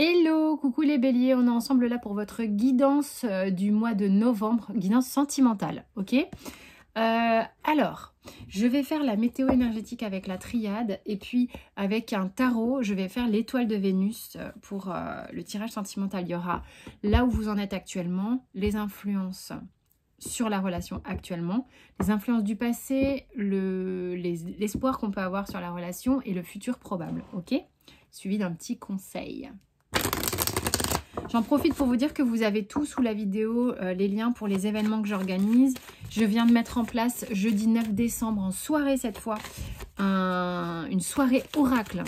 Hello, coucou les béliers, on est ensemble là pour votre guidance du mois de novembre, guidance sentimentale, ok. Alors, je vais faire la météo énergétique avec la triade et puis avec un tarot, je vais faire l'étoile de Vénus pour le tirage sentimental. Il y aura là où vous en êtes actuellement, les influences sur la relation actuellement, les influences du passé, l'espoir qu'on peut avoir sur la relation et le futur probable, ok, suivi d'un petit conseil. J'en profite pour vous dire que vous avez tout sous la vidéo, les liens pour les événements que j'organise. Je viens de mettre en place jeudi 9 décembre en soirée cette fois, une soirée oracle.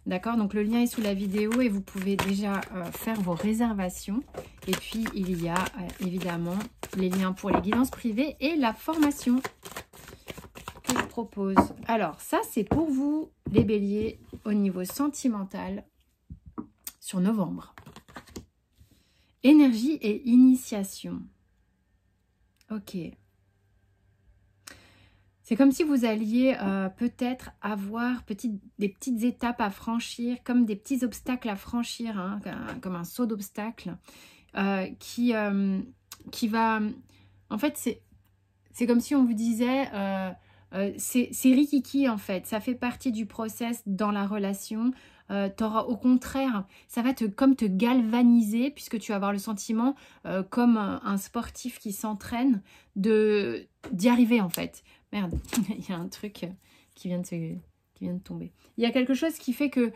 D'accord, donc le lien est sous la vidéo et vous pouvez déjà faire vos réservations. Et puis il y a évidemment les liens pour les guidances privées et la formation que je propose. Alors ça c'est pour vous les béliers au niveau sentimental sur novembre. Énergie et initiation. Ok. C'est comme si vous alliez peut-être avoir des petites étapes à franchir, comme des petits obstacles à franchir, hein, comme un saut d'obstacles, qui va... En fait, c'est comme si on vous disait... c'est rikiki en fait, ça fait partie du process dans la relation. T'auras au contraire, ça va comme te galvaniser puisque tu vas avoir le sentiment comme un sportif qui s'entraîne d'y arriver en fait. Merde, il y a un truc qui vient de tomber. Il y a quelque chose qui fait que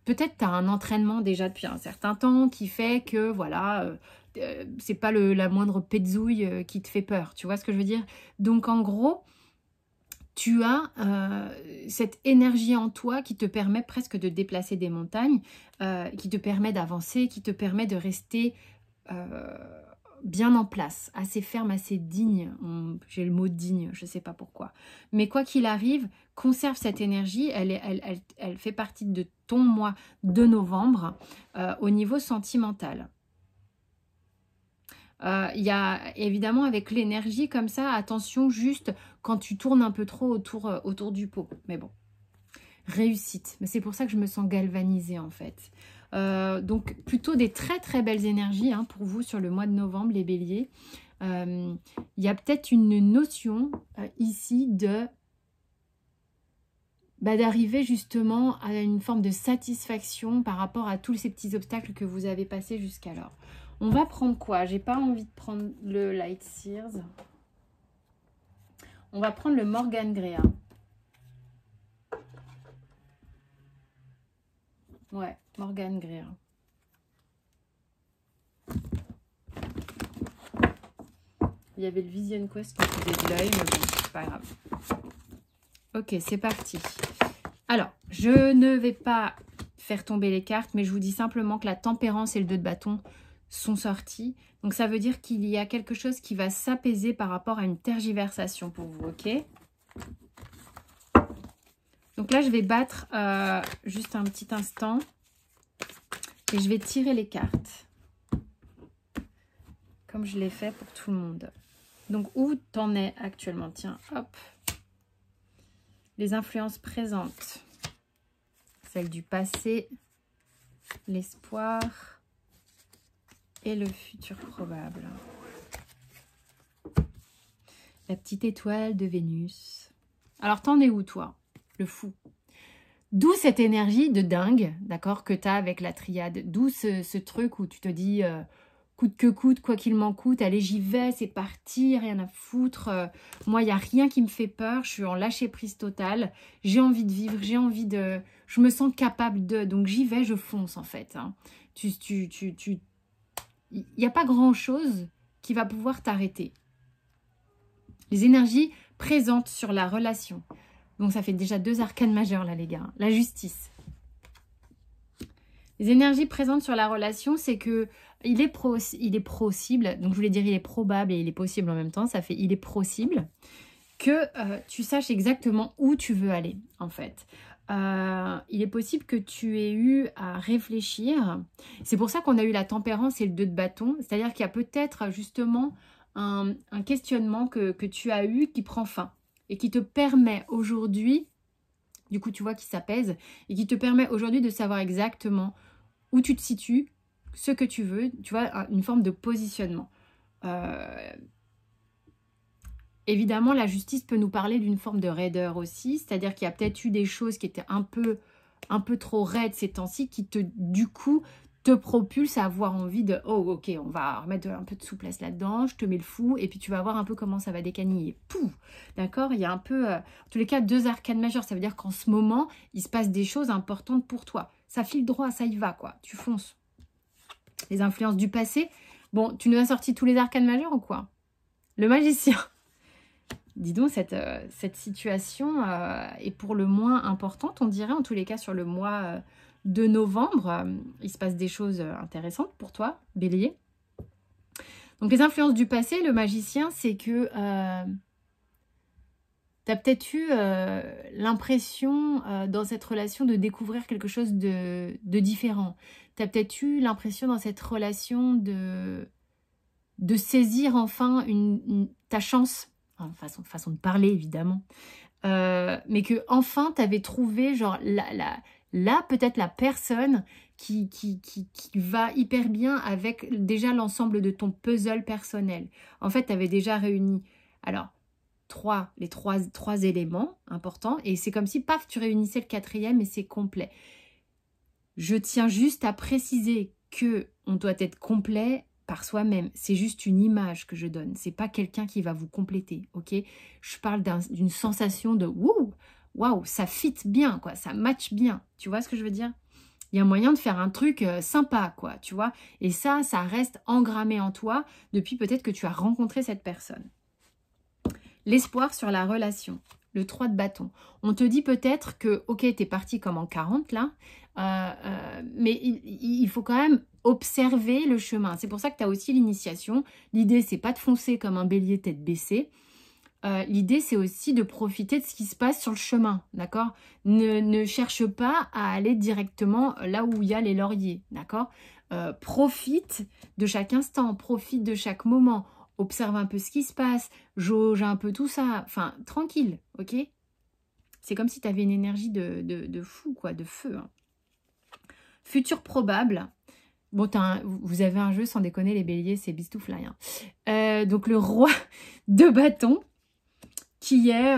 peut-être tu as un entraînement déjà depuis un certain temps qui fait que voilà, c'est pas la moindre petzouille qui te fait peur, tu vois ce que je veux dire? Donc en gros, tu as cette énergie en toi qui te permet presque de déplacer des montagnes, qui te permet d'avancer, qui te permet de rester bien en place, assez ferme, assez digne. J'ai le mot digne, je ne sais pas pourquoi. Mais quoi qu'il arrive, conserve cette énergie, elle fait partie de ton mois de novembre au niveau sentimental. Il y a évidemment avec l'énergie comme ça, attention juste quand tu tournes un peu trop autour du pot. Mais bon, réussite. Mais c'est pour ça que je me sens galvanisée en fait. Donc plutôt des très très belles énergies hein, pour vous sur le mois de novembre les béliers. Il y a peut-être une notion ici d'arriver justement à une forme de satisfaction par rapport à tous ces petits obstacles que vous avez passés jusqu'alors. On va prendre quoi? J'ai pas envie de prendre le Light Sears. On va prendre le Morgan Grea. Ouais, Morgan Grea. Il y avait le Vision Quest qui faisait de l'œil, mais bon, c'est pas grave. Ok, c'est parti. Alors, je ne vais pas faire tomber les cartes, mais je vous dis simplement que la tempérance et le 2 de bâton sont sortis. Donc, ça veut dire qu'il y a quelque chose qui va s'apaiser par rapport à une tergiversation pour vous, ok? Donc là, je vais battre juste un petit instant et je vais tirer les cartes. Comme je l'ai fait pour tout le monde. Donc, où t'en es actuellement? Tiens, hop. Les influences présentes. Celles du passé, l'espoir et le futur probable. La petite étoile de Vénus. Alors, t'en es où, toi? Le fou. D'où cette énergie de dingue, d'accord, que t'as avec la triade. D'où ce truc où tu te dis, coûte que coûte, quoi qu'il m'en coûte, allez, j'y vais, c'est parti, rien à foutre. Moi, il n'y a rien qui me fait peur, je suis en lâcher-prise totale. J'ai envie de vivre, j'ai envie de... Je me sens capable de... Donc, j'y vais, je fonce, en fait. Hein. Il n'y a pas grand-chose qui va pouvoir t'arrêter. Les énergies présentes sur la relation. Donc, ça fait déjà 2 arcanes majeures, là, les gars. La justice. Les énergies présentes sur la relation, c'est que il est possible, donc je voulais dire il est probable et il est possible en même temps, ça fait il est possible que tu saches exactement où tu veux aller, en fait. Il est possible que tu aies eu à réfléchir. C'est pour ça qu'on a eu la tempérance et le 2 de bâton. C'est-à-dire qu'il y a peut-être justement un questionnement que tu as eu qui prend fin et qui te permet aujourd'hui, du coup tu vois qui s'apaise, et qui te permet aujourd'hui de savoir exactement où tu te situes, ce que tu veux, tu vois, une forme de positionnement. Évidemment, la justice peut nous parler d'une forme de raideur aussi, c'est-à-dire qu'il y a peut-être eu des choses qui étaient un peu trop raides ces temps-ci, qui du coup, te propulsent à avoir envie de « Oh, ok, on va remettre un peu de souplesse là-dedans, je te mets le fou, et puis tu vas voir un peu comment ça va décaniller. » Pouf. D'accord? Il y a un peu, en tous les cas, 2 arcanes majeures, ça veut dire qu'en ce moment, il se passe des choses importantes pour toi. Ça file droit, ça y va, quoi. Tu fonces. Les influences du passé. Bon, tu nous as sorti tous les arcanes majeurs ou quoi? Le magicien. Dis donc, cette situation est pour le moins importante, on dirait, en tous les cas, sur le mois de novembre. Il se passe des choses intéressantes pour toi, Bélier. Donc, les influences du passé, le magicien, c'est que tu as peut-être eu l'impression, dans cette relation, de découvrir quelque chose de différent. Tu as peut-être eu l'impression, dans cette relation, de saisir enfin ta chance. Façon de parler, évidemment. Mais que enfin tu avais trouvé genre là peut-être la personne qui va hyper bien avec déjà l'ensemble de ton puzzle personnel. En fait, tu avais déjà réuni alors les trois éléments importants, et c'est comme si, paf, tu réunissais le 4e et c'est complet. Je tiens juste à préciser que on doit être complet par soi-même. C'est juste une image que je donne. C'est pas quelqu'un qui va vous compléter, ok? Je parle d'une sensation de waouh, ça fit bien, quoi, ça match bien. Tu vois ce que je veux dire? Il y a moyen de faire un truc sympa, quoi, tu vois? Et ça reste engrammé en toi depuis peut-être que tu as rencontré cette personne. L'espoir sur la relation. Le 3 de bâton. On te dit peut-être que, ok, t'es parti comme en 40 là, mais il faut quand même observer le chemin. C'est pour ça que tu as aussi l'initiation. L'idée, c'est pas de foncer comme un bélier tête baissée. L'idée, c'est aussi de profiter de ce qui se passe sur le chemin, d'accord? Ne cherche pas à aller directement là où il y a les lauriers, d'accord? Profite de chaque instant, profite de chaque moment. Observe un peu ce qui se passe, jauge un peu tout ça, enfin, tranquille, ok? C'est comme si tu avais une énergie de fou, quoi, de feu. Hein. Futur probable. Bon, vous avez un jeu, sans déconner, les béliers, c'est bistouflaï. Hein. Donc, le roi de bâton, qui est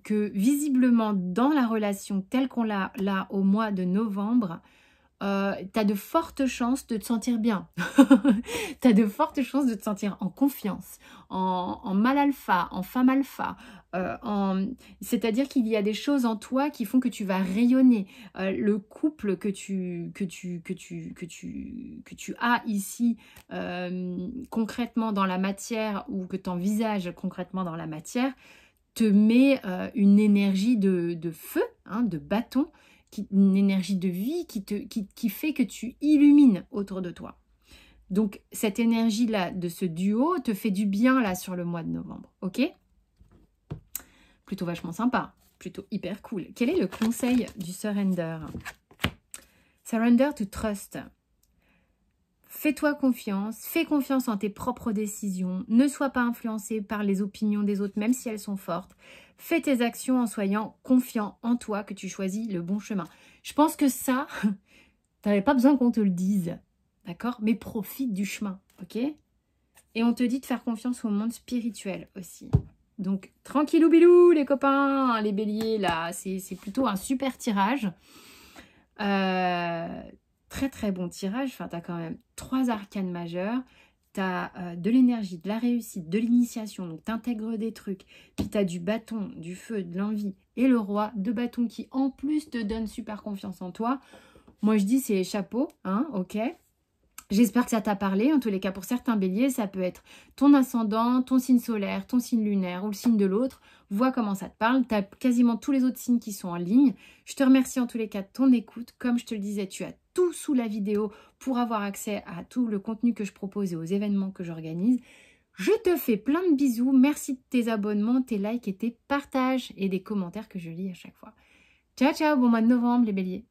que visiblement, dans la relation telle qu'on l'a là au mois de novembre, tu as de fortes chances de te sentir bien. Tu as de fortes chances de te sentir en confiance, en mâle alpha, en femme alpha. C'est-à-dire qu'il y a des choses en toi qui font que tu vas rayonner. Le couple que tu as ici concrètement dans la matière, ou que tu envisages concrètement dans la matière, te met une énergie de feu, hein, de bâton, une énergie de vie qui fait que tu illumines autour de toi. Donc, cette énergie-là de ce duo te fait du bien là sur le mois de novembre, ok? Plutôt vachement sympa, plutôt hyper cool. Quel est le conseil du surrender? Surrender to trust. Fais-toi confiance, fais confiance en tes propres décisions, ne sois pas influencé par les opinions des autres, même si elles sont fortes. Fais tes actions en soyant confiant en toi que tu choisis le bon chemin. Je pense que ça, tu n'avais pas besoin qu'on te le dise, d'accord? Mais profite du chemin, ok? Et on te dit de faire confiance au monde spirituel aussi. Donc, tranquillou bilou les copains, les béliers, là, c'est plutôt un super tirage. Très très bon tirage, enfin tu as quand même 3 arcanes majeurs, tu as de l'énergie, de la réussite, de l'initiation, donc tu intègres des trucs, puis tu as du bâton, du feu, de l'envie, et le roi de bâton qui en plus te donne super confiance en toi. Moi je dis c'est chapeau, hein, ok. J'espère que ça t'a parlé. En tous les cas, pour certains béliers, ça peut être ton ascendant, ton signe solaire, ton signe lunaire ou le signe de l'autre. Vois comment ça te parle. Tu as quasiment tous les autres signes qui sont en ligne. Je te remercie en tous les cas de ton écoute. Comme je te le disais, tu as tout sous la vidéo pour avoir accès à tout le contenu que je propose et aux événements que j'organise. Je te fais plein de bisous. Merci de tes abonnements, tes likes et tes partages et des commentaires que je lis à chaque fois. Ciao, ciao, bon mois de novembre les béliers.